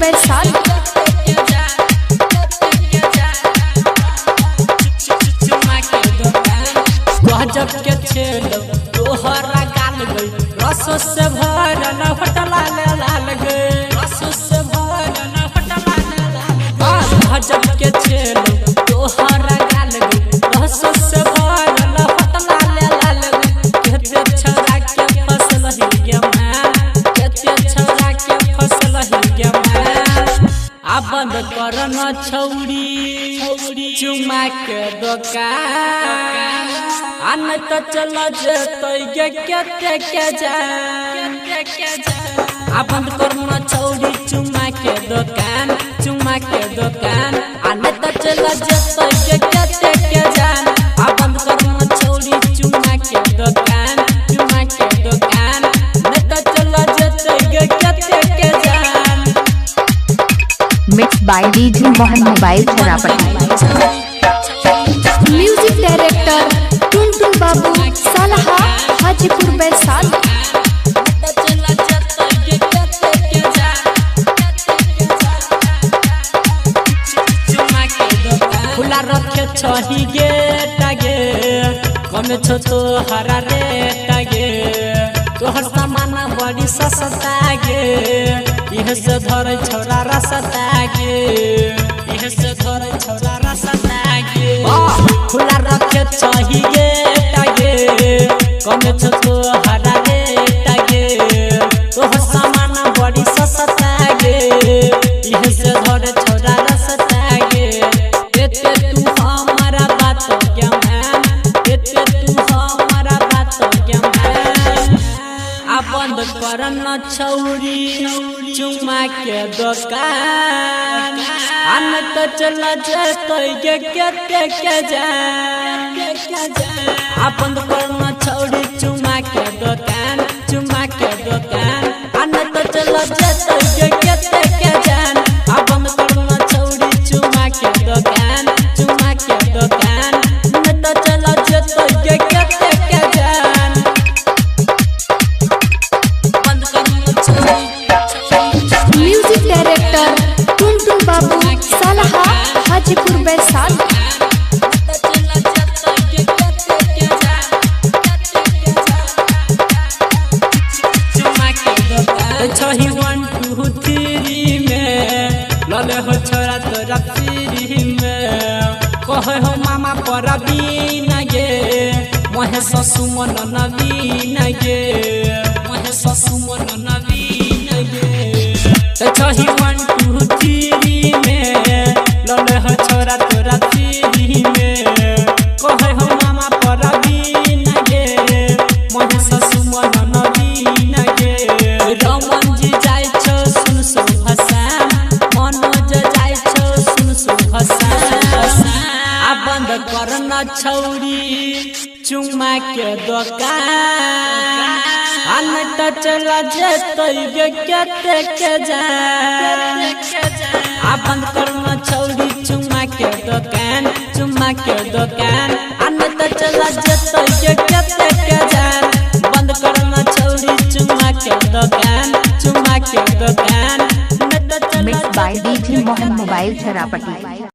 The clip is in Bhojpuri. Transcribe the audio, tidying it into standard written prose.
वैशाली। गजब के छेल तोहरा गाल गई रसों से भरल फटला लाल गई रसों से भरल फटला लाल गजब के छेल तोहरा गाल गई रसों से भरल फटला लाल गई केते छौरा के फसल ही गे मां केते छौरा के फसल ही गे मां आ बंद करन छौरी चुमा के दुकान अन तो चला जतई गे केते के जा आ बंद करना छौरी चुमा के दुकान अन तो चला जतई गे केते के जान आ बंद करना छौरी चुमा के दुकान न तो चला जतई गे केते के जान। Mix by DJ Mohan mobile Charapati. Music director Tuntun Babu Salha Hajipur Vaishali. खुला रखे छही गे टागे कमे छो तो हरा रे टागे तोहर सामान बड़ी सस्ता गे इहे से धर छोरा रसता गे इहे से धर छोरा रसता गे खुला रखे छही गे टागे कमे छो तो हरा रे टागे तोहर सामान बड़ी सस्ता गे इहे से धर छोरा रसता गे एते तू हमारा बात क्या मान एते तू हमारा बात क्या मान आ बंद करन छौरी चुमा के दुकान अन तो चला जतई गे केते के जान आ बंद करन छौरी चुमा के दुकान अन तो चला जतई गे केते के जान आ बंद करन छौरी चुमा के दुकान न तो चला जतई गे केते के जान। Music director Tuntun Babu Salha Hajipur Vaishali. छही 1 2 3 में लले हो छोरा तोरा फ्री में कहे हो मामा पर बीन गे मोहे ससुमन नवीन गे मोहे ससुमन नवीन गे छही 1 2 3 में लले हो छोरा तोरा फ्री में कहे हो मामा पर बीन गे मोहे ससुमन नवीन गे रमन जी जाय छो सुन सो भाषा मनोज जाय छो सुन सो भाषा आ बंद करन छौरी चुमा के दुकान अन तो चला जतई गे केते के जान आ बंद करन छौरी चुमा के दुकान अन तो चला जतई गे केते के जान बंद करन छौरी चुमा के दुकान mix by DJ Mohan mobile चरापटी।